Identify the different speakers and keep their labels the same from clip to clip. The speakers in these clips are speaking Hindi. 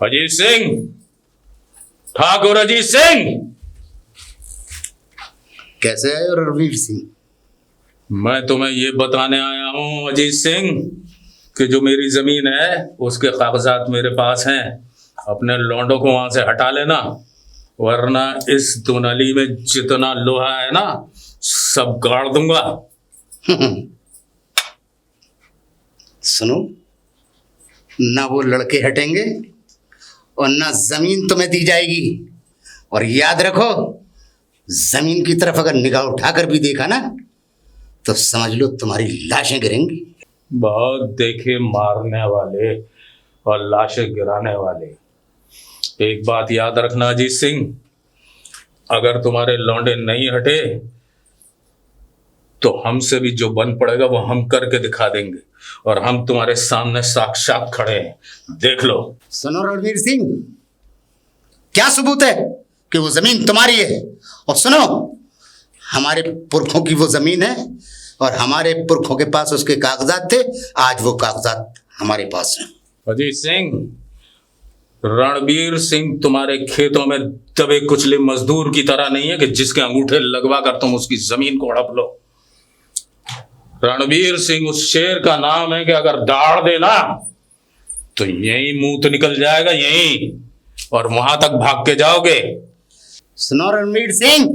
Speaker 1: अजीत सिंह, ठाकुर अजीत सिंह।
Speaker 2: कैसे आए रणवीर सिंह?
Speaker 1: मैं तुम्हें ये बताने आया हूं अजीत सिंह कि जो मेरी जमीन है उसके कागजात मेरे पास हैं। अपने लौंडों को वहां से हटा लेना, वरना इस दुनाली में जितना लोहा है ना सब गाड़ दूंगा।
Speaker 2: सुनो, ना वो लड़के हटेंगे और ना जमीन तुम्हें दी जाएगी। और याद रखो, जमीन की तरफ अगर निगाह उठाकर भी देखा ना तो समझ लो तुम्हारी लाशें गिरेंगी।
Speaker 1: बहुत देखे मारने वाले और लाशें गिराने वाले। एक बात याद रखना अजीत सिंह, अगर तुम्हारे लौंडे नहीं हटे तो हमसे भी जो बन पड़ेगा वो हम करके दिखा देंगे। और हम तुम्हारे सामने साक्षात खड़े हैं, देख लो।
Speaker 2: सुनो रणवीर सिंह, क्या सबूत है कि वो जमीन तुम्हारी है? और सुनो, हमारे पुरखों की वो जमीन है और हमारे पुरखों के पास उसके कागजात थे। आज वो कागजात हमारे पास हैं।
Speaker 1: अजीत सिंह, रणवीर सिंह तुम्हारे खेतों में दबे कुचले मजदूर की तरह नहीं है कि जिसके अंगूठे लगवा कर तुम उसकी जमीन को हड़प लो। रणवीर सिंह उस शेर का नाम है कि अगर दाड़ देना तो यहीं मुंह तो निकल जाएगा, यहीं, और वहां तक भाग के जाओगे।
Speaker 2: सुनो रणवीर सिंह,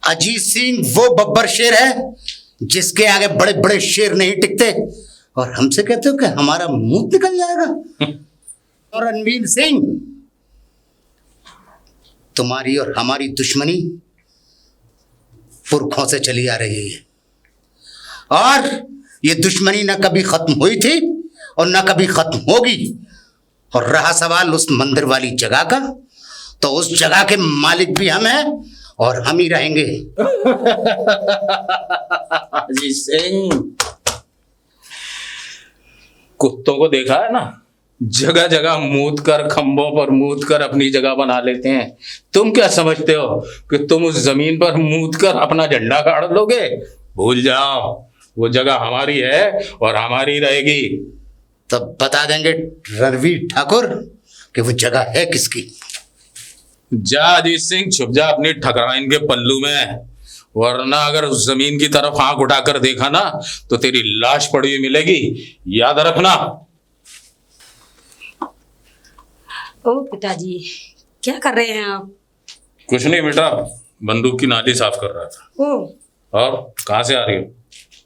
Speaker 2: अजीत सिंह वो बब्बर शेर है जिसके आगे बड़े बड़े शेर नहीं टिकते, और हमसे कहते हो कि हमारा मुंह निकल जाएगा। और रणवीर सिंह, तुम्हारी और हमारी दुश्मनी पुरखों से चली आ रही है, और ये दुश्मनी ना कभी खत्म हुई थी और ना कभी खत्म होगी। और रहा सवाल उस मंदिर वाली जगह का, तो उस जगह के मालिक भी हम हैं और हम ही रहेंगे।
Speaker 1: अजीत सिंह, कुत्तों को देखा है ना, जगह जगह मूत कर, खंभों पर मूत कर अपनी जगह बना लेते हैं। तुम क्या समझते हो कि तुम उस जमीन पर मूत कर अपना झंडा गाड़ लोगे? भूल जाओ, वो जगह हमारी है और हमारी रहेगी।
Speaker 2: तब बता देंगे रणवीर ठाकुर कि वो जगह है किसकी।
Speaker 1: जा अजीत सिंह, छुप जा अपनी ठकराइन के पल्लू में, वरना अगर उस जमीन की तरफ आंख उठाकर देखा ना तो तेरी लाश पड़ी हुई मिलेगी, याद रखना।
Speaker 3: ओ पिताजी, क्या कर रहे हैं आप?
Speaker 1: कुछ नहीं बेटा, बंदूक की नाली साफ कर रहा था।
Speaker 3: ओ,
Speaker 1: और कहाँ से आ रही हो?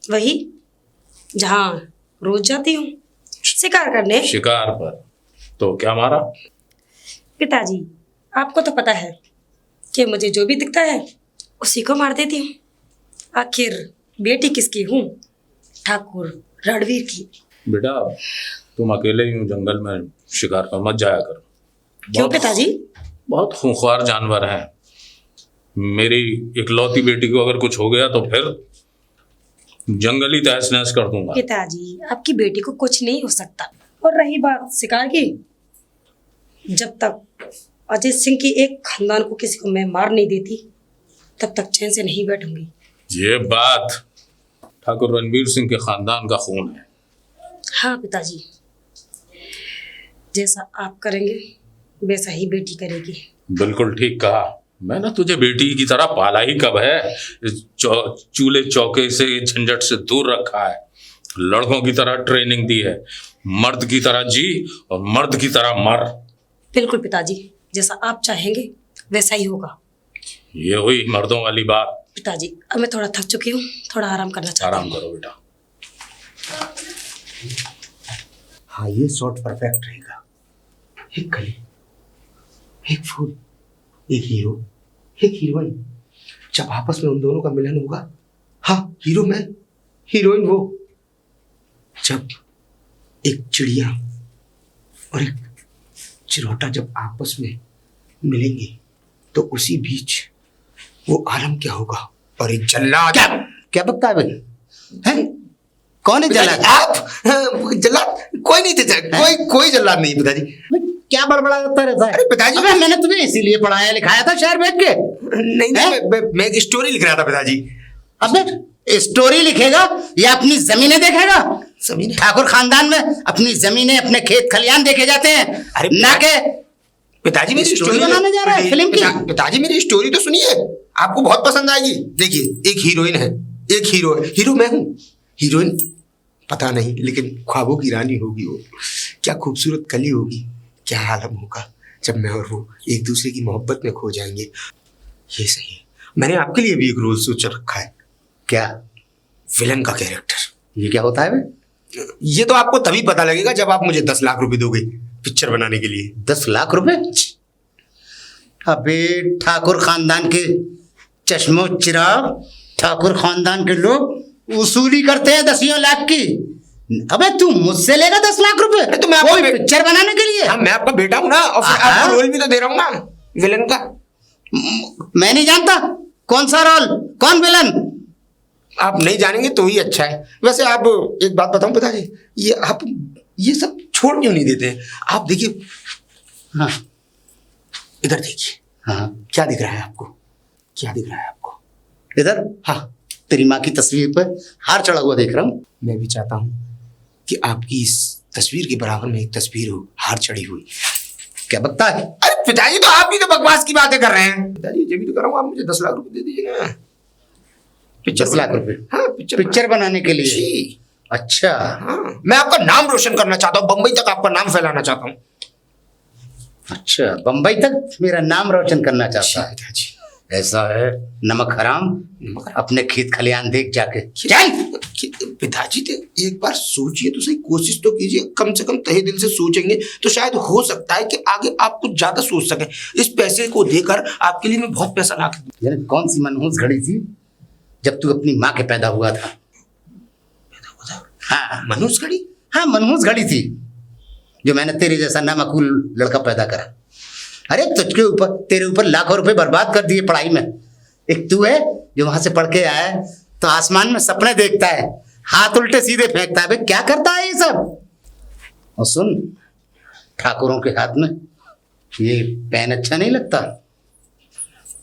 Speaker 3: वही जहाँ रोज जाती हूँ, शिकार करने।
Speaker 1: शिकार पर? तो क्या मारा?
Speaker 3: पिताजी, आपको तो पता है कि मुझे जो भी दिखता है उसी को मार देती हूँ। आखिर बेटी किसकी हूँ? ठाकुर रणवीर की।
Speaker 1: बेटा, तुम अकेले ही जंगल में शिकार पर मत जाया करो।
Speaker 3: क्यों पिताजी?
Speaker 1: बहुत खूंखार जानवर है। मेरी इकलौती बेटी को अगर कुछ हो गया तो फिर जंगली तहस नहस कर दूंगा।
Speaker 3: पिताजी, आपकी बेटी को कुछ नहीं हो सकता। और रही बात शिकार की, जब तक अजय सिंह की एक खानदान को किसी को मैं मार नहीं देती तब तक चैन से नहीं बैठूंगी।
Speaker 1: ये बात ठाकुर रणवीर सिंह के खानदान का खून है।
Speaker 3: हाँ पिताजी, जैसा आप करेंगे वैसा ही बेटी करेगी।
Speaker 1: बिल्कुल ठीक कहा। मैंने तुझे बेटी की तरह पाला ही कब है। चूल्हे चौके से, झंझट से दूर रखा है, लड़कों की तरह ट्रेनिंग दी है। मर्द की तरह जी और मर्द की तरह मर।
Speaker 3: बिल्कुल पिताजी, जैसा आप चाहेंगे वैसा ही होगा।
Speaker 1: ये हुई मर्दों वाली बात।
Speaker 3: पिताजी, अब मैं थोड़ा थक चुकी हूँ, थोड़ा आराम करना चाहती हूँ।
Speaker 1: आराम करो बेटा।
Speaker 2: हाँ, ये शॉट परफेक्ट रहेगा। एक कली, एक फूल, एक हीरो, एक हीरोइन। जब आपस में उन दोनों का मिलन होगा, हाँ, हीरो मैं, हीरोइन वो। जब एक चिड़िया और एक चिरौटा जब आपस में मिलेंगे तो उसी बीच वो आलम क्या होगा। और एक जल्लाद। क्या बकता है भाई? हैं? कौन है जल्लाद? आप? जल्लाद कोई नहीं थे, कोई जल्लाद नहीं पिताजी। क्या बड़बड़ाता रहता है? अरे पिताजी, मैंने तुम्हें इसीलिए पढ़ाया लिखाया था शहर भेज के। नहीं, मैं एक स्टोरी लिख रहा था पिताजी। अबे स्टोरी लिखेगा या अपनी जमीनें देखेगा? जमीन
Speaker 4: ठाकुर खानदान में अपनी जमीनें, अपने खेत खलियान देखे जाते हैं,
Speaker 2: अरे
Speaker 4: ना के
Speaker 2: पिताजी मेरी
Speaker 4: स्टोरी बनाने जा रहा है फिल्म की।
Speaker 2: पिताजी मेरी स्टोरी तो सुनिए, आपको बहुत पसंद आएगी। देखिए, एक हीरोइन है, एक हीरो है। हीरो मैं हूँ, हीरोइन पता नहीं, लेकिन ख्वाबों की रानी होगी वो। क्या खूबसूरत कली होगी, क्या आलम होगा जब मैं और वो एक दूसरे की मोहब्बत में खो जाएंगे। ये सही है। मैंने आपके लिए भी एक रोल सोच रखा है।
Speaker 4: क्या?
Speaker 2: विलन का कैरेक्टर।
Speaker 4: ये क्या होता है बे?
Speaker 2: ये तो आपको तभी पता लगेगा जब आप मुझे 10 लाख रुपए दोगे पिक्चर बनाने के लिए।
Speaker 4: 10 लाख रुपए? अबे ठाकुर खानदान के चश्मो चिराग, ठाकुर खानदान के लोग वसूली करते हैं 10 लाख की। अबे तू मुझसे लेगा 10 लाख रुपए?
Speaker 2: तो मैं आपको
Speaker 4: पिक्चर बनाने के लिए?
Speaker 2: हाँ, मैं आपका बेटा हूँ ना, और फिर आपको रोल भी तो दे रहा हूँ ना विलन का।
Speaker 4: मैं नहीं जानता कौन सा रोल, कौन विलन।
Speaker 2: आप नहीं जानेंगे तो ही अच्छा है। वैसे आप एक बात बताऊं पिताजी, ये आप ये सब छोड़ क्यों नहीं देते हैं? आप देखिए,
Speaker 4: हाँ
Speaker 2: इधर देखिए।
Speaker 4: हाँ,
Speaker 2: क्या दिख रहा है आपको? क्या दिख रहा है आपको?
Speaker 4: इधर?
Speaker 2: हाँ,
Speaker 4: तेरी माँ की तस्वीर पर हार चढ़ा हुआ देख रहा हूँ।
Speaker 2: मैं भी चाहता हूँ कि आपकी इस तस्वीर के बराबर में एक तस्वीर हो, हार चढ़ी हुई।
Speaker 4: क्या बकता है?
Speaker 2: अरे पिताजी, तो आप भी तो बकवास की बातें कर रहे हैं। पिताजी, ये भी तो कर रहा हूँ, आप मुझे 10 लाख रुपए दे दीजिए ना।
Speaker 4: 10 लाख रुपए?
Speaker 2: हाँ,
Speaker 4: पिक्चर बनाने के लिए?
Speaker 2: जी।
Speaker 4: अच्छा।
Speaker 2: हाँ, मैं आपका नाम रोशन करना चाहता हूँ, बंबई तक आपका नाम फैलाना चाहता हूँ।
Speaker 4: अच्छा, बंबई तक मेरा नाम रोशन करना चाहता है?
Speaker 2: पिताजी,
Speaker 4: ऐसा है? नमक हराम, अपने खेत खलियान देख जाके।
Speaker 2: चल पिताजी, तो एक बार सोचिए तो सही, कोशिश तो कीजिए। कम से कम तहे दिल से सोचेंगे तो शायद हो सकता है कि आगे आप कुछ ज्यादा सोच सकें। इस पैसे को देकर आपके लिए मैं बहुत पैसा ला के दूं।
Speaker 4: यानी कौन सी मनहूस घड़ी थी जब तू अपनी माँ के पैदा हुआ था? हाँ,
Speaker 2: मनहूस घड़ी?
Speaker 4: हाँ, मनहूस घड़ी थी जो मैंने तेरे जैसा नामकूल लड़का पैदा करा। अरे तुझके ऊपर, तेरे ऊपर लाखों रुपए बर्बाद कर दिए पढ़ाई में। एक तू है जो वहां से पढ़ के आया है तो आसमान में सपने देखता है, हाथ उल्टे सीधे फेंकता है। भाई क्या करता है ये सब? और सुन, ठाकुरों के हाथ में ये पेन अच्छा नहीं लगता।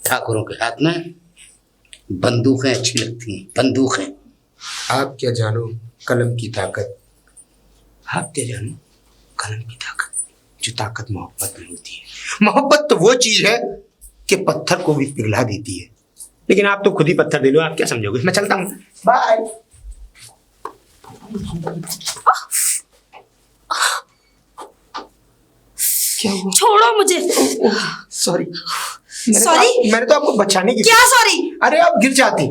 Speaker 4: ठाकुरों के हाथ में बंदूकें अच्छी लगती हैं, बंदूकें।
Speaker 2: आप क्या जानो कलम की ताकत, आप क्या जानो कलम की ताकत, जो ताकत मोहब्बत में होती है। मोहब्बत तो वो चीज है कि पत्थर को भी पिघला देती है। लेकिन आप तो खुद ही पत्थर दे लो, आप क्या समझोगे? मैं चलता हूँ, बाय। क्या हुआ?
Speaker 3: छोड़ो मुझे।
Speaker 2: सॉरी।
Speaker 3: सॉरी?
Speaker 2: मैंने तो आपको बचाने की।
Speaker 3: क्या सॉरी?
Speaker 2: अरे आप गिर जाती,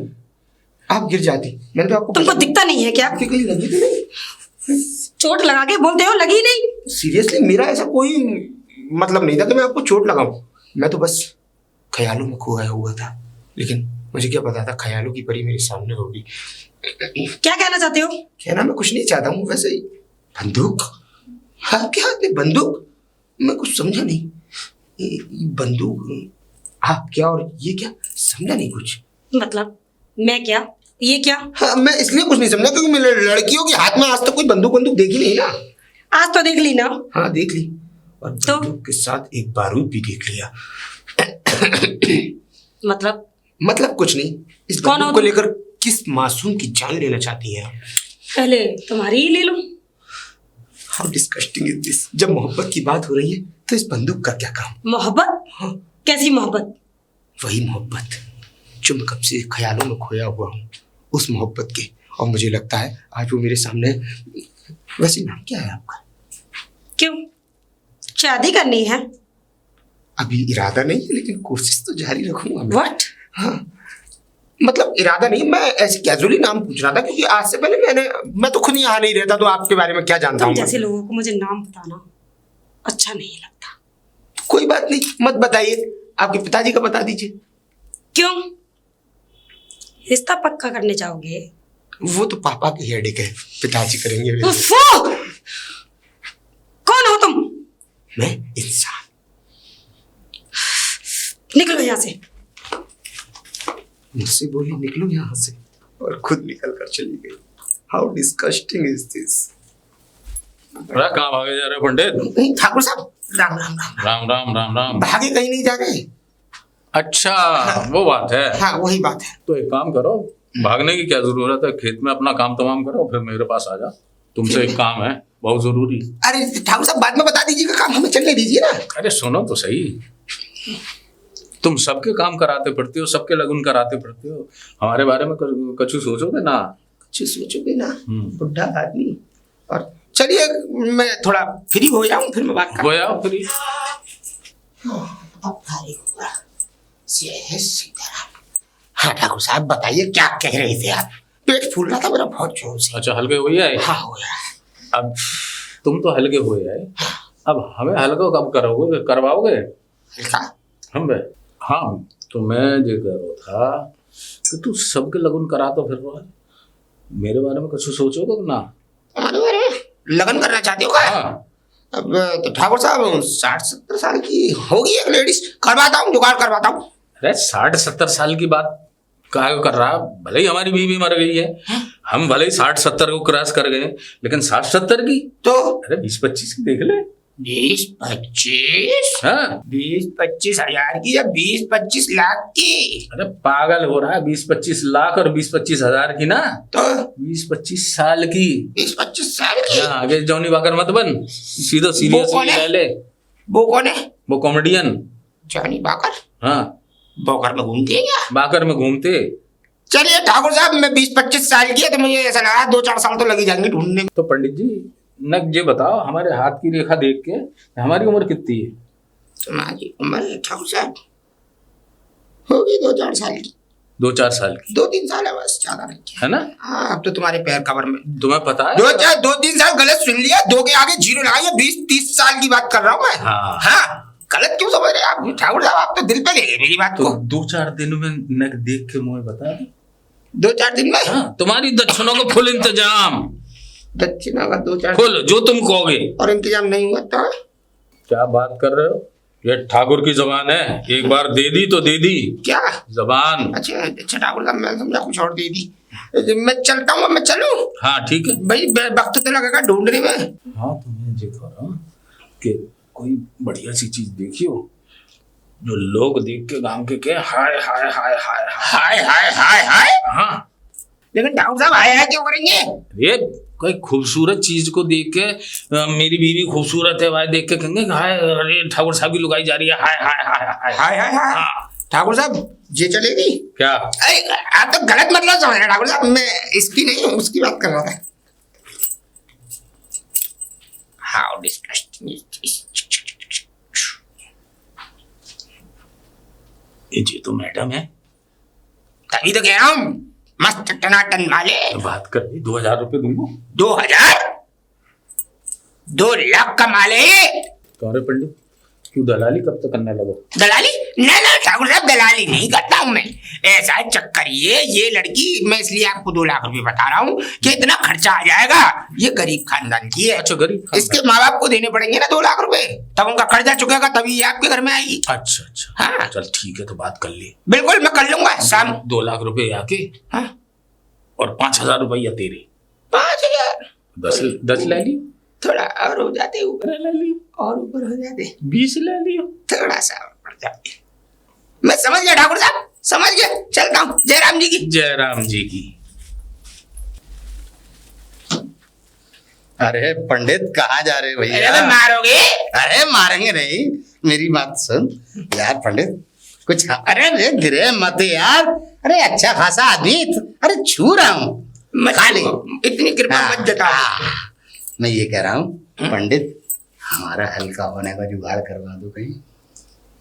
Speaker 2: आप गिर जाती। मैंने तो आपको
Speaker 3: तुमको दिखता नहीं है क्या?
Speaker 2: आपकी कहीं लगी तो नहीं?
Speaker 3: चोट लगा के बोलते हो लगी नहीं?
Speaker 2: सीरियसली, मेरा ऐसा कोई मतलब नहीं था कि मैं आपको चोट लगाऊं। मैं तो बस ख्यालों में खोया हुआ था, लेकिन मुझे क्या पता था ख्यालों की परी मेरे सामने होगी।
Speaker 3: क्या कहना चाहते हो?
Speaker 2: कहना मैं कुछ नहीं चाहता हूँ, वैसे ही। बंदूक? आपके हाथ में बंदूक? मैं कुछ समझा नहीं। ये बंदूक आप क्या और ये क्या, समझा नहीं कुछ।
Speaker 3: मतलब मैं क्या, ये क्या?
Speaker 2: हाँ, मैं इसलिए कुछ नहीं समझा क्योंकि मैंने लड़कियों के हाथ में आज तक कोई बंदूक देखी नहीं ना।
Speaker 3: आज तो देख ली ना।
Speaker 2: हाँ, देख ली, और
Speaker 3: तो?
Speaker 2: बंदूक के साथ एक बारूद भी देख लिया। मतलब कुछ नहीं। इस
Speaker 3: कौन
Speaker 2: बंदूक
Speaker 3: हो
Speaker 2: को
Speaker 3: तुम?
Speaker 2: लेकर किस मासूम की जान लेना चाहती है?
Speaker 3: पहले तुम्हारी ही ले लूं।
Speaker 2: How disgusting is this. जब मोहब्बत की बात हो रही है तो इस बंदूक का क्या काम?
Speaker 3: मोहब्बत?
Speaker 2: हाँ,
Speaker 3: कैसी मोहब्बत?
Speaker 2: वही मोहब्बत जो मैं कब से ख्यालों में खोया हुआ हूँ, उस मोहब्बत के। और मुझे लगता है आज वो मेरे सामने। वैसे नाम क्या है आपका?
Speaker 3: क्यों, शादी करनी है?
Speaker 2: अभी इरादा नहीं है, लेकिन कोशिश तो जारी रखूंगा मैं।
Speaker 3: व्हाट?
Speaker 2: हाँ, मतलब इरादा नहीं, मैं ऐसे कैजुअली नाम पूछ रहा था क्योंकि आज से पहले मैं तो खुद यहाँ नहीं रहता, तो आपके बारे में क्या जानता
Speaker 3: तुम
Speaker 2: हूँ।
Speaker 3: जैसे लोगों को मुझे नाम बताना अच्छा नहीं लगता।
Speaker 2: कोई बात नहीं, मत बताइए, आपके पिताजी का बता दीजिए।
Speaker 3: क्यों, रिश्ता पक्का करने जाओगे?
Speaker 2: वो तो पापा की हेडेक है, पिताजी करेंगे।
Speaker 3: उफ़्फ़ो! कौन हो तुम?
Speaker 2: मैं इंसान।
Speaker 3: निकलो यहाँ से।
Speaker 2: मुझसे बोली निकलो यहाँ से, और खुद निकल कर चली गई। How disgusting is this.
Speaker 1: अरे कहाँ भागे जा रहे हो पंडित?
Speaker 2: ठाकुर साहब, राम राम राम।
Speaker 1: राम राम राम राम।
Speaker 2: भागे कहीं नहीं जा रहे।
Speaker 1: अच्छा, वो बात है।
Speaker 2: हाँ, वही बात है।
Speaker 1: तो एक काम करो, भागने की क्या जरूरत है, खेत में अपना काम तमाम करो, फिर मेरे पास आ जा। तुमसे एक काम है बहुत जरूरी।
Speaker 2: अरे ठाकुर साहब बाद में बता दीजिएगा, काम हमें चलने दीजिए ना।
Speaker 1: अरे सुनो तो सही, तुम सबके काम कराते फिरते हो, सबके लगन कराते फिरते हो, हमारे बारे में कछु सोचोगे ना?
Speaker 2: कुछ सोचोगे ना, बुढ़ा आदमी। और चलिए मैं थोड़ा फ्री हो जाऊं फिर मैं बात
Speaker 1: हो जाओ फ्री।
Speaker 2: अब भारी हुआ। जय सीताराम। हाँ ठाकुर साहब बताइए क्या कह रहे थे आप? पेट फूल रहा था मेरा बहुत जोर से।
Speaker 1: अच्छा हल्के हो आए?
Speaker 2: हाँ हो गया।
Speaker 1: अब तुम तो हल्के हो आए, अब हमें हल्का कब करोगे, करवाओगे
Speaker 2: हल्का?
Speaker 1: हम हाँ तो मैं ये कह रहा था कि तू सबके लगन करा तो फिर रहा है, मेरे बारे में कुछ सोचोगे ना?
Speaker 2: हमारे बारे में लगन करना चाहते हो क्या?
Speaker 1: हाँ।
Speaker 2: अब तो ठाकुर साहब 60-70 साल की होगी एक लेडीज, करवाता हूँ, जुगाड़ करवाता हूँ।
Speaker 1: अरे 60-70 साल की बात काहे कर रहा? भले ही हमारी बीवी मर गई है, हम भले ही 60-70 को क्रॉस कर गए, लेकिन 60-70 की
Speaker 2: तो
Speaker 1: अरे 20-25 की देख ले।
Speaker 2: 20-25?
Speaker 1: हाँ
Speaker 2: 20-25 हजार की या 20-25 लाख की?
Speaker 1: अरे पागल हो रहा है, 20-25 लाख और 20-25 हजार की ना,
Speaker 2: तो
Speaker 1: 20-25 साल की।
Speaker 2: 20-25 साल की?
Speaker 1: हाँ, आगे जॉनी वॉकर मत बन, सीधो सीरियस
Speaker 2: कौन है?
Speaker 1: ले ले।
Speaker 2: वो कौन है?
Speaker 1: वो कॉमेडियन।
Speaker 2: Johnny walker?
Speaker 1: हाँ
Speaker 2: वॉकर में घूमते हैं क्या?
Speaker 1: बाकर में घूमते।
Speaker 2: चलिए ठाकुर साहब मैं 20-25 साल की है तो मुझे ऐसा लगा 2-4 साल तो लग ही जाएंगे ढूंढने में।
Speaker 1: तो पंडित जी न ये बताओ, हमारे हाथ की रेखा देख के हमारी उम्र कितनी है?
Speaker 2: तुम्हारी उम्र ठाकुर साहब होगी 2-4 साल की।
Speaker 1: 2-4 साल की
Speaker 2: 2-3 साल है बस, ज्यादा नहीं
Speaker 1: है ना?
Speaker 2: हाँ अब तो तुम्हारे पैर कवर में।
Speaker 1: तुम्हें पता है?
Speaker 2: 2-3 साल गलत सुन लिया, 2 के आगे 0 लगाइए, 20-30 साल की बात कर रहा हूँ मैं।
Speaker 1: हाँ।
Speaker 2: हाँ गलत क्यों समझ रहे हैं आप ठाकुर साहब? आप तो दिल पे ले गए मेरी बात
Speaker 1: तो
Speaker 2: को।
Speaker 1: 2-4 दिन में न देख के मुझे बता दे।
Speaker 2: 2-4 दिन में?
Speaker 1: हाँ, तुम्हारी दक्षिणों को फुल इंतजाम,
Speaker 2: दक्षिणा का 2-4
Speaker 1: फुल जो तुम कहोगे।
Speaker 2: और इंतजाम नहीं हुआ तो?
Speaker 1: क्या बात कर रहे हो? ये ठाकुर की जबान है, एक बार दे दी तो दे दी
Speaker 2: क्या
Speaker 1: जबान।
Speaker 2: अच्छा ठाकुर साहब मैं समझा कुछ और दे दी। मैं चलता हूँ, मैं चलूँ?
Speaker 1: हाँ ठीक है
Speaker 2: भाई वक्त तो लगेगा ढूंढने में।
Speaker 1: हाँ तो मैं ये कह रहा हूँ कि कोई बढ़िया सी चीज देखियो जो लोग देख के गांव के कहे हाय हाय हाय हाय हाय।
Speaker 2: हाय हाय हाय हाय।
Speaker 1: हाँ
Speaker 2: लेकिन ठाकुर साहब हाय हाय क्यों करेंगे?
Speaker 1: ये कोई खूबसूरत चीज को देख के मेरी बीवी खूबसूरत है भाई देख के कहेंगे हाय अरे ठाकुर साहब की लुगाई जा रही है, हाय हाय हाय हाय
Speaker 2: हाय हाय हाय।
Speaker 1: हाँ।
Speaker 2: ठाकुर साहब ये चलेगी
Speaker 1: क्या?
Speaker 2: आप तो गलत मतलब समझ रहे हैं ठाकुर साहब, मैं इसकी नहीं उसकी बात कर रहा था। How disgusting is this.
Speaker 1: ये तो मैडम है।
Speaker 2: तभी तो कह रहा हूँ मस्त टनाटन वाले।
Speaker 1: बात कर 2000 रुपये दूंगा।
Speaker 2: 2000? 2 लाख का माल है।
Speaker 1: कौन रे पंडित, क्यों दलाली कब तक करने लगो?
Speaker 2: दलाली? ना ठाकुर साहब दलाली नहीं करता हूँ मैं। ऐसा है चक्कर ये लड़की, मैं इसलिए आपको 2 लाख रुपए बता रहा हूँ कि इतना खर्चा आ जाएगा। ये गरीब खानदान की है।
Speaker 1: अच्छा गरीब खानदान।
Speaker 2: इसके माँ बाप को देने पड़ेंगे ना 2 लाख रुपए, तब उनका कर्जा चुकेगा तभी ये आपके घर में आएगी।
Speaker 1: अच्छा अच्छा
Speaker 2: हाँ।
Speaker 1: चल ठीक है तो बात कर ले।
Speaker 2: बिल्कुल मैं कर लूंगा शाम।
Speaker 1: 2 लाख रुपए आके
Speaker 2: हाँ?
Speaker 1: और 5,000 रुपया तेरे।
Speaker 2: 5,000?
Speaker 1: 10 ले लियो।
Speaker 2: थोड़ा और हो जाते ऊपर,
Speaker 1: ले लियो।
Speaker 2: और ऊपर हो जाते
Speaker 1: 20 ले लियो।
Speaker 2: थोड़ा सा बढ़ जाते। मैं समझ गया ठाकुर साहब, समझ गया। चलता हूँ। जय राम जी की।
Speaker 1: जय राम जी की।
Speaker 4: अरे पंडित कहाँ जा रहे भैया?
Speaker 2: अरे मारोगे?
Speaker 4: अरे मारेंगे नहीं, मेरी बात सुन यार पंडित कुछ। अरे रे गिरे मत यार, अरे अच्छा खासा आदमी, अरे छू रहा हूँ खाली।
Speaker 2: इतनी कृपा मत जताओ।
Speaker 4: मैं ये कह रहा हूँ पंडित हमारा हल्का होने का जुगाड़ करवा दो कहीं।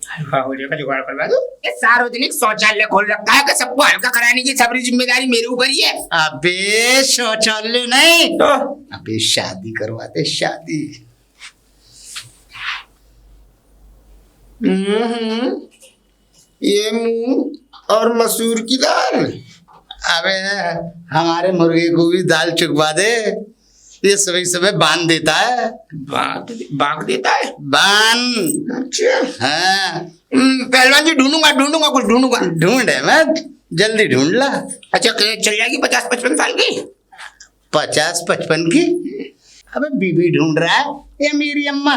Speaker 2: हल्का होने का जुगाड़ करवा दो? ये सार्वजनिक शौचालय खोल रखा है कि सबको हल्का कराने की सारी जिम्मेदारी मेरे ऊपर ही है।
Speaker 4: अबे शौचालय नहीं
Speaker 2: तो
Speaker 4: अबे शादी करवाते, शादी।
Speaker 2: ये मूंग और मसूर की दाल।
Speaker 4: अबे हमारे मुर्गे को भी दाल चुकवा दे, ये सभी समय बांध देता है।
Speaker 2: बांग देता है?
Speaker 4: बांध।
Speaker 2: अच्छा
Speaker 4: हाँ
Speaker 2: पहलवान जी ढूंढूंगा कुछ ढूंढूंगा।
Speaker 4: ढूंढ है मैं, जल्दी ढूंढ ला।
Speaker 2: अच्छा चल जाएगी 50-55 साल की?
Speaker 4: 50-55 की? अबे बीबी ढूंढ रहा है ये मेरी अम्मा।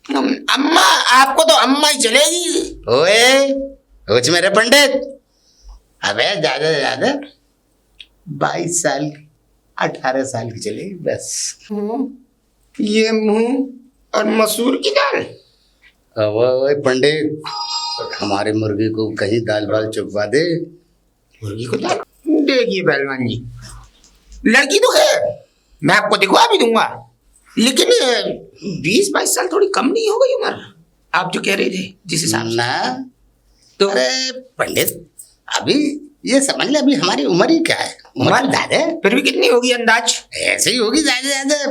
Speaker 2: अम्मा? आपको तो अम्मा ही चलेगी।
Speaker 4: ओए कुछ मेरे पंडित, अबे ज्यादा से ज्यादा 22 साल की। 18 साल की चलेगी बस।
Speaker 2: ये मुंह और मसूर की दाल।
Speaker 4: अब ओए पंडित, हमारे मुर्गे को कहीं दाल वाल चुपवा दे।
Speaker 2: मुर्गी को दाल? देखिए पहलवान जी, लड़की तो है, मैं आपको दिखवा भी दूंगा, लेकिन 20-22 साल थोड़ी कम नहीं हो गई उम्र? आप जो कह रहे थे जिस हिसाब से।
Speaker 4: ना
Speaker 2: तो
Speaker 4: अरे पंडित, अभी ये समझ ले, अभी हमारी उम्र ही क्या है, उम्र ज्यादा है।
Speaker 2: फिर भी कितनी होगी अंदाज?
Speaker 4: ऐसे ही होगी ज्यादा ज्यादा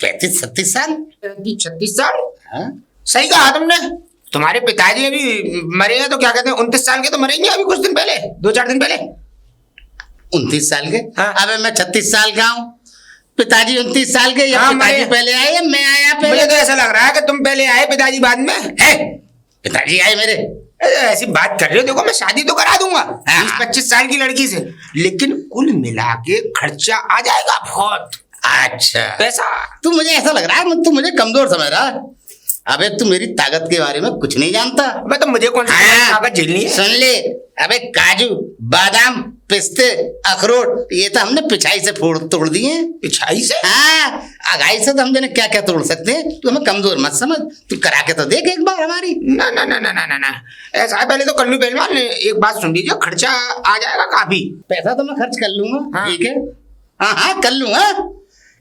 Speaker 4: 35-36 साल।
Speaker 2: 36 साल?
Speaker 4: हाँ?
Speaker 2: सही कहा तुमने। तुम्हारे पिताजी अभी मरे हैं तो क्या कहते हैं, 29 साल के तो मरेंगे अभी कुछ दिन पहले, 2-4 दिन पहले।
Speaker 4: 29 साल के?
Speaker 2: हाँ।
Speaker 4: अबे मैं 36 साल का हूँ, पिताजी 29 साल के। या
Speaker 2: हाँ,
Speaker 4: पिताजी
Speaker 2: मैं-
Speaker 4: पहले आए या मैं आया पहले?
Speaker 2: मुझे तो ऐसा लग रहा है कि तुम पहले आए, पिताजी बाद में।
Speaker 4: है, पिताजी आए मेरे।
Speaker 2: ऐसी बात कर रहे हो, देखो मैं शादी तो करा दूंगा
Speaker 4: हाँ।
Speaker 2: 20-25 साल की लड़की से, लेकिन कुल मिला के खर्चा आ जाएगा बहुत
Speaker 4: अच्छा,
Speaker 2: पैसा।
Speaker 4: तू मुझे ऐसा लग रहा है तू मुझे कमजोर समझ रहा है। अबे तू मेरी ताकत के बारे में कुछ नहीं जानता।
Speaker 2: अबे तो मुझे कौन सी
Speaker 4: हाँ।
Speaker 2: ताकत झेलनी है?
Speaker 4: सुन ले, अबे काजू बादाम पिस्ते अखरोट ये तो हमने पिछाई से तोड़ दिए हैं।
Speaker 2: पिछाई से?
Speaker 4: हाँ, अगाई से तो हम जाने क्या क्या तोड़ सकते हैं। तू हमें कमजोर मत समझ, तू करा के तो देख एक बार हमारी।
Speaker 2: ना ना ना ना ना ना ना, ऐसा है, पहले तो कल्लू पहलवान एक बात सुन लीजिए, खर्चा आ जाएगा काफी।
Speaker 4: पैसा तो मैं खर्च कर लूंगा।
Speaker 2: हाँ।
Speaker 4: ठीक है, हाँ हाँ कर लूंगा।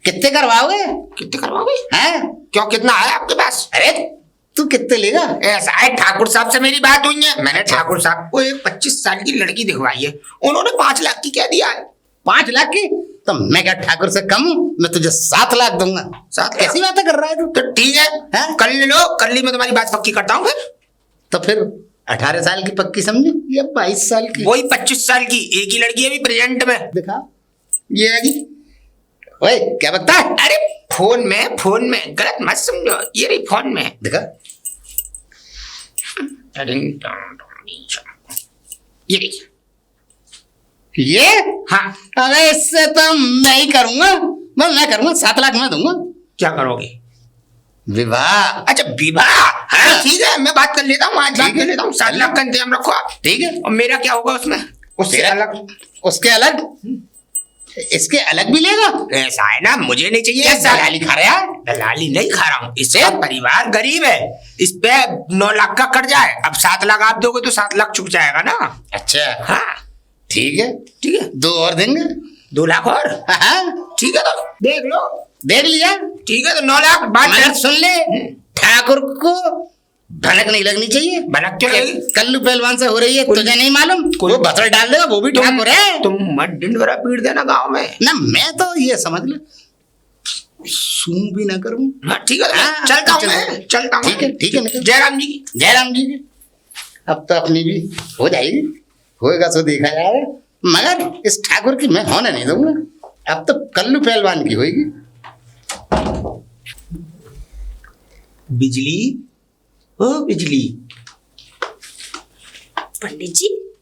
Speaker 4: कितने करवाओगे?
Speaker 2: कितने करवाओगे?
Speaker 4: हैं?
Speaker 2: क्यों, कितना है आपके पास?
Speaker 4: अरे तू कितने लेगा?
Speaker 2: ऐसा है, ठाकुर साहब से मेरी बात हुई है, मैंने ठाकुर साहब को एक 25 साल की लड़की दिखवाई है, उन्होंने 5 लाख की क्या दिया है।
Speaker 4: 5 लाख की? तो मैं क्या ठाकुर से कम हूँ? मैं तुझे 7 लाख दूंगा।
Speaker 2: 7
Speaker 4: कैसी बातें कर रहा है तू?
Speaker 2: तो ठीक है,
Speaker 4: हाँ?
Speaker 2: कल ले लो, कल ही मैं तुम्हारी बात पक्की करता हूँ फिर।
Speaker 4: तो फिर 18 साल की पक्की समझो या 22 साल की?
Speaker 2: वही 25 साल की, एक ही लड़की है अभी प्रेजेंट में।
Speaker 4: दिखा, ये आएगी। ओए क्या बकता है?
Speaker 2: अरे फोन में गलत मत समझो, ये रही फोन में।
Speaker 4: दिखा।
Speaker 2: ये रही।
Speaker 4: ये?
Speaker 2: हाँ,
Speaker 4: अरे इससे तो मैं ही करूंगा। मैं करूंगा, 7 लाख मैं दूंगा।
Speaker 2: क्या करोगे?
Speaker 4: विवाह।
Speaker 2: अच्छा विवाह, हाँ ठीक है, मैं बात कर लेता हूँ, आज बात
Speaker 4: ठीक है।
Speaker 2: कर लेता हूँ। 7 लाख का इंतजाम रखो आप।
Speaker 4: ठीक है,
Speaker 2: और मेरा क्या होगा उसमें? उससे
Speaker 4: तेरा-
Speaker 2: अलग?
Speaker 4: उसके अलग, इसके अलग भी लेगा?
Speaker 2: ऐसा है ना, मुझे नहीं चाहिए
Speaker 4: क्या
Speaker 2: ऐसा।
Speaker 4: दलाली खा रहा है?
Speaker 2: दलाली नहीं खा रहा हूँ, इसका परिवार गरीब है, इस पे 9 लाख का कर्जा है, अब 7 लाख आप दोगे तो 7 लाख चुक जाएगा ना।
Speaker 4: अच्छा
Speaker 2: हाँ
Speaker 4: ठीक है,
Speaker 2: ठीक है,
Speaker 4: 2 और देंगे।
Speaker 2: 2 लाख और?
Speaker 4: हाँ,
Speaker 2: ठीक है, तो देख लो।
Speaker 4: देख लिया।
Speaker 2: ठीक है, तो 9 लाख बात
Speaker 4: मगर सुन ले, ठाकुर को भनक नहीं लगनी चाहिए।
Speaker 2: भनक क्यों लगेगी?
Speaker 4: कल्लू पहलवान से हो रही है, तुझे नहीं मालूम?
Speaker 2: कोई-
Speaker 4: वो भसड़ डाल देगा, वो भी ठाकुर है।
Speaker 2: तुम मत डिंडोरा पीट देना गांव में
Speaker 4: ना मैं तो ये समझ ले, सूं भी ना करूं।
Speaker 2: हाँ ठीक है, तो
Speaker 4: हाँ,
Speaker 2: चलता हूँ
Speaker 4: चलो।
Speaker 2: मैं, चलता हूँ।
Speaker 4: ठीक है, ठीक है, निकल।
Speaker 2: जयराम जी की।
Speaker 4: जयराम जी की अब तो अपनी भी हो जाएगी, होएगा सो देखा जाएगा, मगर इस ठाकुर की मैं होने नहीं दूंगा। अब तो कल्लू पहलवान की होगी।
Speaker 2: बिजली, ओ बिजली,
Speaker 3: पंडित जी,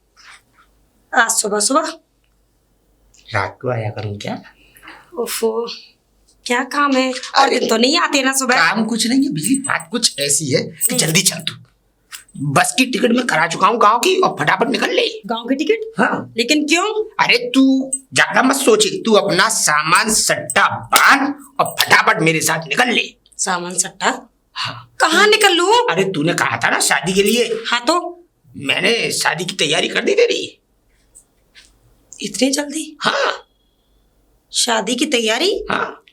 Speaker 3: आज सुबह सुबह?
Speaker 2: रात को आया करूँ क्या?
Speaker 3: ओफो, क्या काम है? और दिन तो नहीं आते ना सुबह?
Speaker 2: काम कुछ नहीं है बिजली, बात कुछ ऐसी है कि जल्दी चल तू। बस की टिकट मैं करा चुका हूँ गांव की, और फटाफट निकल ले।
Speaker 3: गांव की टिकट?
Speaker 2: हाँ,
Speaker 3: लेकिन क्यों?
Speaker 2: अरे तू ज्यादा मत सोचे, तू अपना सामान सट्टा बांध और फटाफट मेरे साथ निकल ले।
Speaker 3: सामान सट्टा?
Speaker 2: हाँ,
Speaker 3: कहाँ निकल लूं?
Speaker 2: अरे तूने कहा था ना शादी के लिए,
Speaker 3: हाँ तो
Speaker 2: मैंने शादी की तैयारी कर दी तेरी।
Speaker 3: इतनी जल्दी
Speaker 2: हाँ
Speaker 3: शादी की तैयारी?
Speaker 2: हाँ,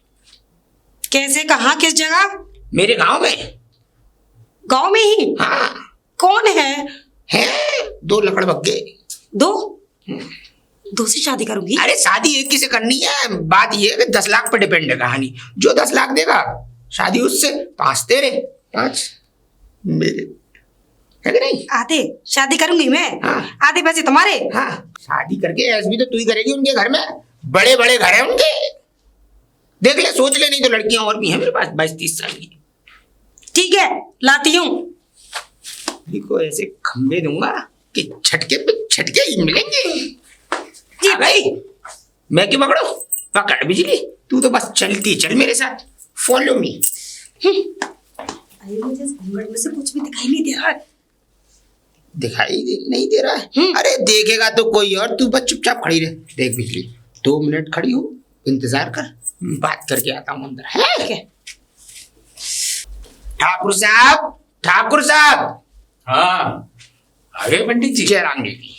Speaker 3: कैसे, कहाँ, किस जगह?
Speaker 2: मेरे गांव में।
Speaker 3: गांव में ही?
Speaker 2: हाँ,
Speaker 3: कौन है?
Speaker 2: हैं 2 लकड़बग्गे।
Speaker 3: 2? 2 से शादी करूंगी?
Speaker 2: अरे शादी एक ही से करनी है, बात ये है कि 10 लाख पे डिपेंड है कहानी। जो 10 लाख देगा शादी उससे, 5 तेरे 5 मेरे, है कि नहीं?
Speaker 3: आधे शादी करूंगी मैं,
Speaker 2: हाँ।
Speaker 3: आधे पैसे तुम्हारे।
Speaker 2: हाँ, शादी करके ऐश भी तो तू ही करेगी उनके घर में, बड़े बड़े घर हैं उनके, देख ले, सोच ले, नहीं तो लड़कियां और भी हैं मेरे पास 22-30 साल की।
Speaker 3: ठीक है, लाती हूँ।
Speaker 2: को ऐसे खंबे दूंगा कि छटके पे छटके ही मिलेंगे। जी भाई, मैं क्यों पकड़ू? पकड़ बिजली, तू तो बस चलती चल मेरे साथ, फॉलो मी।
Speaker 3: मुझे इस घूंघट में से कुछ भी दिखाई नहीं दे रहा है।
Speaker 2: नहीं दे रहा है? अरे देखेगा तो कोई और, तू बस चुपचाप खड़ी रहे। देख बिजली, 2 मिनट खड़ी हो, इंतजार कर, बात करके आता हूँ अंदर है।
Speaker 3: ठीक है।
Speaker 2: ठाकुर साहब, ठाकुर साहब।
Speaker 1: हाँ आगे पंडित जी।
Speaker 2: जय राम जी।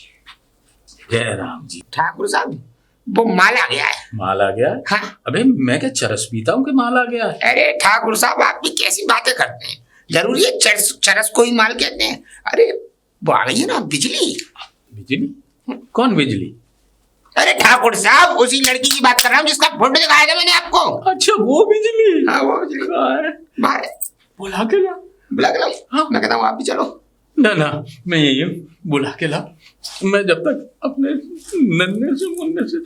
Speaker 1: जय राम जी।
Speaker 2: ठाकुर साहब वो माल आ गया है।
Speaker 1: माल आ गया?
Speaker 2: हाँ।
Speaker 1: अबे मैं क्या चरस पीता हूँ कि माल आ गया?
Speaker 2: अरे ठाकुर साहब आप भी कैसी बातें करते हैं, जरूरी है चरस को ही माल कहते हैं। अरे वो आ गई है ना बिजली।
Speaker 1: बिजली? कौन बिजली?
Speaker 2: अरे ठाकुर साहब उसी लड़की की बात कर रहा हूँ जिसका फोटो दिखाया था मैंने आपको।
Speaker 1: अच्छा वो बिजली।
Speaker 2: हाँ वो बिजली।
Speaker 1: कहाँ है?
Speaker 2: बाहर है।
Speaker 1: बुला के ला।
Speaker 2: बुला के लाओ।
Speaker 1: हाँ।
Speaker 2: मैं कहता हूँ आप भी चलो।
Speaker 1: ना ना मैं यही हूँ, बुला के ला। मैं जब तक अपने नन्हे से मुन्ने से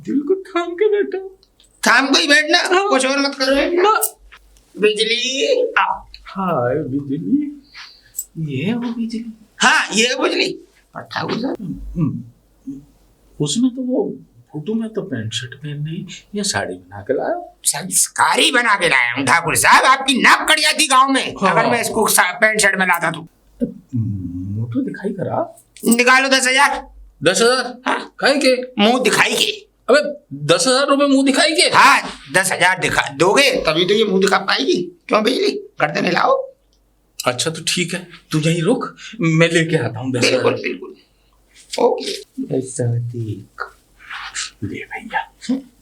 Speaker 1: दिल को थाम के बैठा हूँ।
Speaker 2: थाम को ही बैठना, कुछ और मत करो।
Speaker 1: ना।
Speaker 2: बिजली आओ।
Speaker 1: हाय बिजली, ये है वो बिजली।
Speaker 2: हाँ ये है बिजली। और ठाकुर साहब
Speaker 1: उसमें तो वो फोटो में तो पैंट शर्ट पहन नहीं या साड़ी बना के लाया।
Speaker 2: संस्कारी बना के लाया हूँ ठाकुर साहब, आपकी नाक कट जाती गांव में
Speaker 1: हाँ।
Speaker 2: अगर मैं इसको पैंट शर्ट में लाता तो।
Speaker 1: मुंह तो दिखाई करा।
Speaker 2: निकालो 10,000।
Speaker 1: 10,000?
Speaker 2: हाँ।
Speaker 1: काहे के?
Speaker 2: मुंह दिखाई के।
Speaker 1: अबे 10,000 रुपए मुंह दिखाई के?
Speaker 2: हाँ 10,000 दिखा दोगे तभी तो ये मुंह दिखा पाएगी। क्यों बिजली करते नहीं लाओ।
Speaker 1: अच्छा तो ठीक है, तू यहीं रुक, मैं लेके आता हूँ 10,000।
Speaker 2: बिल्कुल बिल्कुल ओके।
Speaker 1: ऐसा देख ले भैया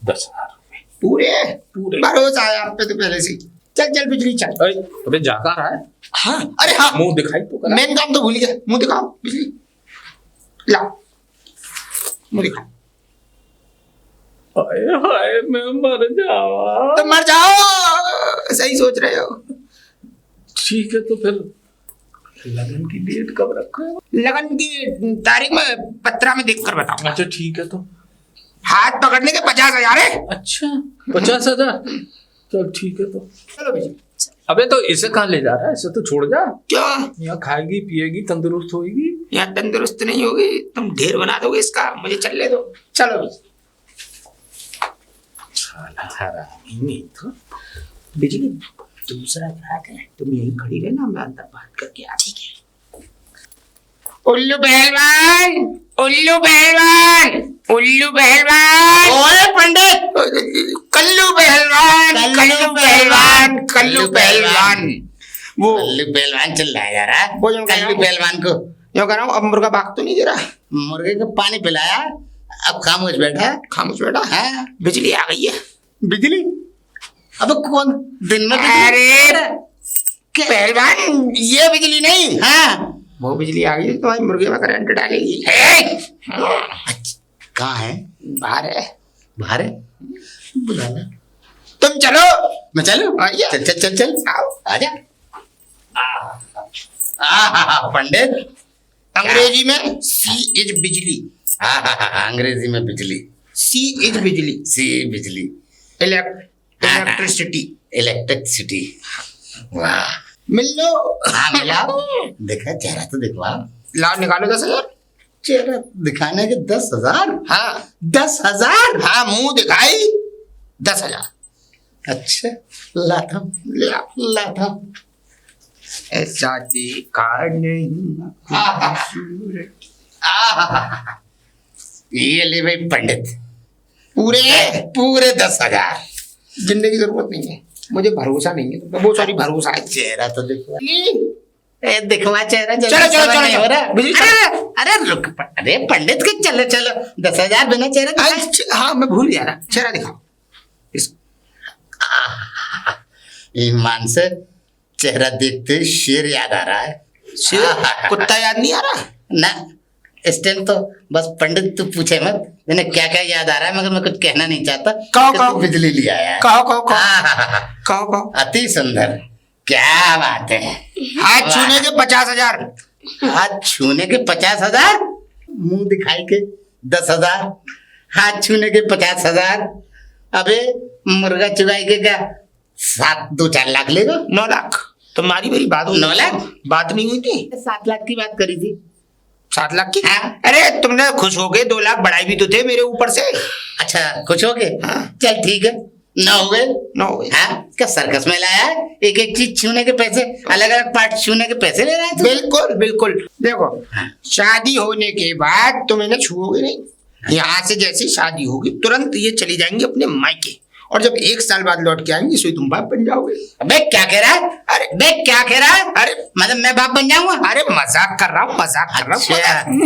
Speaker 1: 10,000 रुपए
Speaker 2: पूरे
Speaker 1: पूरे।
Speaker 2: भरोसा है आप पे तो पहले से। चल चल बिजली चल।
Speaker 1: अबे जाका रहा है,
Speaker 2: हाँ अरे हाँ
Speaker 1: मुंह दिखाई तो करा।
Speaker 2: मेन काम तो भूल गया, मुंह दिखाओ बिजली। लाओ मुंह दिखाओ।
Speaker 1: हाय हाय मैं मर जावा।
Speaker 2: तो मर जाओ, सही सोच रहे हो।
Speaker 1: ठीक है तो फिर लगन की डेट कब रखा है?
Speaker 2: लगन की तारीख में पत्रा में देख कर बताऊंगा।
Speaker 1: अच्छा ठीक है तो।
Speaker 2: हाथ पकड़ने के 50,000 है।
Speaker 1: अच्छा 50,000? चल ठीक है तो।
Speaker 2: चलो बिजली।
Speaker 1: अबे तो इसे कहाँ ले जा रहा है? इसे तो छोड़ जा,
Speaker 2: क्यों?
Speaker 1: यहाँ खाएगी पिएगी तंदुरुस्त होएगी।
Speaker 2: यहाँ तंदुरुस्त नहीं होगी, तुम ढेर बना दोगे इसका, मुझे चलने दो। चलो बिजली।
Speaker 1: साला हरामी नहीं तो।
Speaker 2: बिजली दूसरा ग्राहक है, तुम यहीं खड़ी रहना, मैं अंदर बात करके आ। ठीक है। उल्लू पहलवान, उल्लू पहलवान, उल्लू पहलवान।
Speaker 4: ओए पंडित,
Speaker 2: कल्लू पहलवान, कल्लू पहलवान, कल्लू पहलवान। वो
Speaker 4: कल्लू पहलवान चल रहा है यार। हाँ?
Speaker 2: वो जो कह रहा
Speaker 4: कल्लू
Speaker 2: हूँ-
Speaker 4: पहलवान को
Speaker 2: यो कह रहा हूँ अब मुर्गा भाग तो नहीं दे रहा।
Speaker 4: मुर्गे को पानी पिलाया, अब खामोश बैठा।
Speaker 2: खामोश बेटा।
Speaker 4: हाँ?
Speaker 2: बिजली आ गई है।
Speaker 4: बिजली? अब कौन दिन में बिजली?
Speaker 2: अरे पहलवान ये बिजली नहीं,
Speaker 4: हाँ
Speaker 2: वो बिजली आ गई तुम्हारे मुर्गे में करंट डालेगी।
Speaker 4: कहाँ है?
Speaker 2: बाहर है।
Speaker 4: बाहर है? बुला ला।
Speaker 2: तुम चलो।
Speaker 4: मैं चलूं?
Speaker 2: आइए।
Speaker 4: चल चल चल चल
Speaker 2: आओ।
Speaker 4: आजा। पंडित
Speaker 2: अंग्रेजी में सी इज बिजली।
Speaker 4: अंग्रेजी में बिजली।
Speaker 2: सी इज बिजली।
Speaker 4: सी बिजली।
Speaker 2: इलेक्ट्रिसिटी।
Speaker 4: इलेक्ट्रिसिटी। वाह।
Speaker 2: मिल लो।
Speaker 4: हाँ मिला। देखा चेहरा तो दिखवा।
Speaker 2: लाओ निकालो 10,000।
Speaker 4: चेहरा दिखाने के 10,000?
Speaker 2: हाँ
Speaker 4: 10,000?
Speaker 2: हाँ मुंह दिखाई 10,000।
Speaker 4: अच्छा लाता हूँ,
Speaker 2: ले आओ।
Speaker 4: लाता हूँ।
Speaker 2: ऐसा देखा नहीं।
Speaker 4: ये ले भाई पंडित,
Speaker 2: पूरे
Speaker 4: पूरे 10,000।
Speaker 2: गिनने की जरूरत नहीं है, मुझे भरोसा नहीं है तुम पे। वो सॉरी भरोसा है।
Speaker 4: चेहरा तो दिखवा। ए दिखवा चेहरा।
Speaker 2: चलो, चलो, चलो,
Speaker 4: नहीं हो रहा।
Speaker 2: चलो। बिजली चलो।
Speaker 4: अरे रुक, अरे पंडित के चलो चलो 10,000 बिना चेहरा दिखाए।
Speaker 2: अच्छा, हाँ मैं भूल गया ना, चेहरा दिखाओ। इस
Speaker 4: ईमान से चेहरा देखते ही शेर याद आ रहा है।
Speaker 2: शेर? कुत्ता याद नहीं आ रहा?
Speaker 4: ना इस टाइम तो बस पंडित तू पूछे मत, मैंने क्या क्या याद आ रहा है, मगर मैं कुछ कहना नहीं चाहता।
Speaker 2: कहो,
Speaker 4: कि
Speaker 2: कहो।
Speaker 4: तू बिजली ले आया है।
Speaker 2: कहो कहो कहो
Speaker 4: आहा,
Speaker 2: कहो कहो।
Speaker 4: अति सुंदर, क्या बात है।
Speaker 2: हाथ छूने के 50,000।
Speaker 4: हाथ छूने के 50,000, मुंह दिखाई के 10,000, हाथ छूने के 50,000। अबे मुर्गा चुगाई के क्या 2-4 लाख लेगा?
Speaker 2: 9 लाख। तुम्हारी मेरी बात हुई?
Speaker 4: 9 लाख?
Speaker 2: बात नहीं हुई थी?
Speaker 4: 7 लाख की बात करी थी।
Speaker 2: 7 लाख की?
Speaker 4: हाँ।
Speaker 2: अरे तुमने खुश हो गए 2 लाख बढ़ाई भी तो थे मेरे ऊपर से।
Speaker 4: अच्छा खुश हो गए?
Speaker 2: हाँ।
Speaker 4: चल ठीक है, 9 हो गए।
Speaker 2: 9 हो गए।
Speaker 4: हाँ क्या सर्कस में लाया है? एक एक चीज छूने के पैसे, अलग अलग पार्ट छूने के पैसे ले रहा है तू?
Speaker 2: बिल्कुल बिल्कुल। देखो
Speaker 4: हाँ।
Speaker 2: शादी होने के बाद तुम इन्हें छुओगे नहीं, यहाँ से जैसी शादी होगी तुरंत ये चली जाएंगी अपने मायके, और जब 1 साल बाद लौट के आएंगी सो तुम बाप बन जाओगे।
Speaker 4: अबे क्या कह रहा है?
Speaker 2: अरे
Speaker 4: बे क्या कह रहा है?
Speaker 2: अरे
Speaker 4: मतलब मैं बाप बन जाऊंगा?
Speaker 2: अरे मजाक कर रहा हूँ, मजाक कर रहा हूँ,
Speaker 4: अच्छा।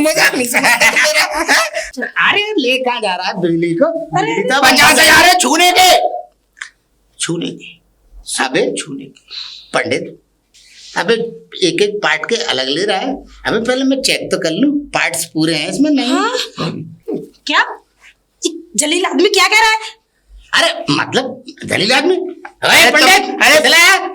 Speaker 2: मजाक नहीं समझ।
Speaker 4: अरे ले कहाँ जा रहा है बिजली को? बिजली तो
Speaker 2: 50 हजार है छूने के, छूने के,
Speaker 4: अबे
Speaker 2: छूने के।
Speaker 4: पंडित, अबे एक एक पार्ट के अलग ले रहा है। अबे पहले मैं चेक तो कर लूं पार्ट्स पूरे हैं इसमें नहीं।
Speaker 3: हाँ? क्या ये जलील आदमी क्या कह रहा है?
Speaker 4: अरे मतलब दलील आदमी।
Speaker 2: अरे
Speaker 4: पंडित,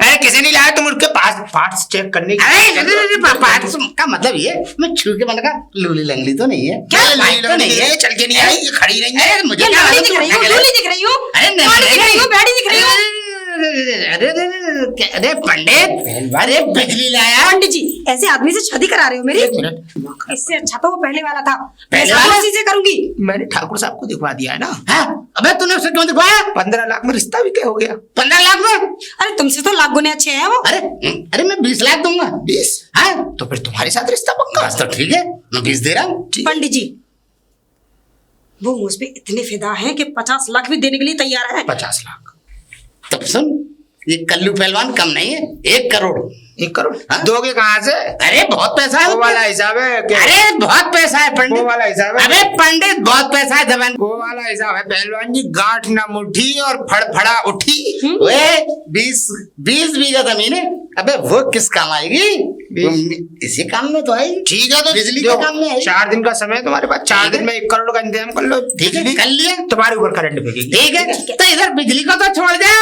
Speaker 2: अरे किसी नहीं लाया तुम उनके पास पार्ट्स चेक करने
Speaker 4: अरे पार्ट्स का मतलब ये मैं छू के मैंने कहा लूली लंगली तो नहीं है?
Speaker 2: क्या
Speaker 4: बाइक तो नहीं है?
Speaker 2: चल के नहीं आई, ये खड़ी नहीं है।
Speaker 4: अरे मुझे
Speaker 3: ये
Speaker 4: क्या
Speaker 3: लौड़ी
Speaker 4: मालूम
Speaker 3: दिख रही
Speaker 4: तुम
Speaker 3: हूँ,
Speaker 4: क्या
Speaker 3: लूली दिख रही हूँ,
Speaker 4: अरे नहीं,
Speaker 3: लौड़ी दिख रही हूँ, बैड़ी दिख रही हूँ।
Speaker 4: अरे पंडित, अरे बिजली लाया।
Speaker 3: पंडित जी ऐसे आदमी से शादी करा रहे हो मेरी?
Speaker 2: 1 मिनट,
Speaker 3: इससे अच्छा तो वो पहले वाला था।
Speaker 4: पहले
Speaker 3: मैं
Speaker 4: वाला?
Speaker 3: इसी से करूंगी।
Speaker 2: मैंने ठाकुर साहब को दिखवा दिया है ना।
Speaker 4: हाँ, अबे तूने उसे क्यों दिखवाया?
Speaker 2: 15 लाख में रिश्ता भी क्या हो गया?
Speaker 4: 15 लाख में?
Speaker 3: अरे तुमसे तो लाख गुने अच्छे हैं वो।
Speaker 4: अरे मैं 20 लाख दूंगा।
Speaker 2: 20?
Speaker 4: हाँ
Speaker 2: तो फिर तुम्हारे साथ रिश्ता पक्का।
Speaker 4: बस तो ठीक है, मैं 20 दे रहा हूँ।
Speaker 3: पंडित जी वो मुझ पे इतने फिदा हैं कि 50 लाख भी देने के लिए तैयार है।
Speaker 2: 50 लाख,
Speaker 4: तब सुन, ये कल्लू पहलवान कम नहीं है, 1 करोड़।
Speaker 2: 1 करोड़
Speaker 4: हाँ?
Speaker 2: दोगे कहाँ से?
Speaker 4: अरे बहुत पैसा है।
Speaker 2: वो वाला हिसाब है क्या?
Speaker 4: अरे बहुत पैसा है पंडित।
Speaker 2: वो वाला हिसाब है?
Speaker 4: अबे पंडित बहुत पैसा है दबन।
Speaker 2: वो वाला हिसाब है पहलवान जी, गांठ ना मुट्ठी और फड़फड़ा उठी।
Speaker 4: वे 20 बीघा जमीन है। अबे वो किस काम आएगी? इसी काम में तो आएगी।
Speaker 2: ठीक है तो
Speaker 4: बिजली के काम में आएगी।
Speaker 2: 4 दिन का समय है तुम्हारे पास, 4 दिन में 1 करोड़ का इंतजाम कर लो।
Speaker 4: ठीक है, कर लिया।
Speaker 2: तुम्हारे ऊपर करंट फेंकेगी।
Speaker 4: ठीक है, तो इधर बिजली को तो छोड़ दे।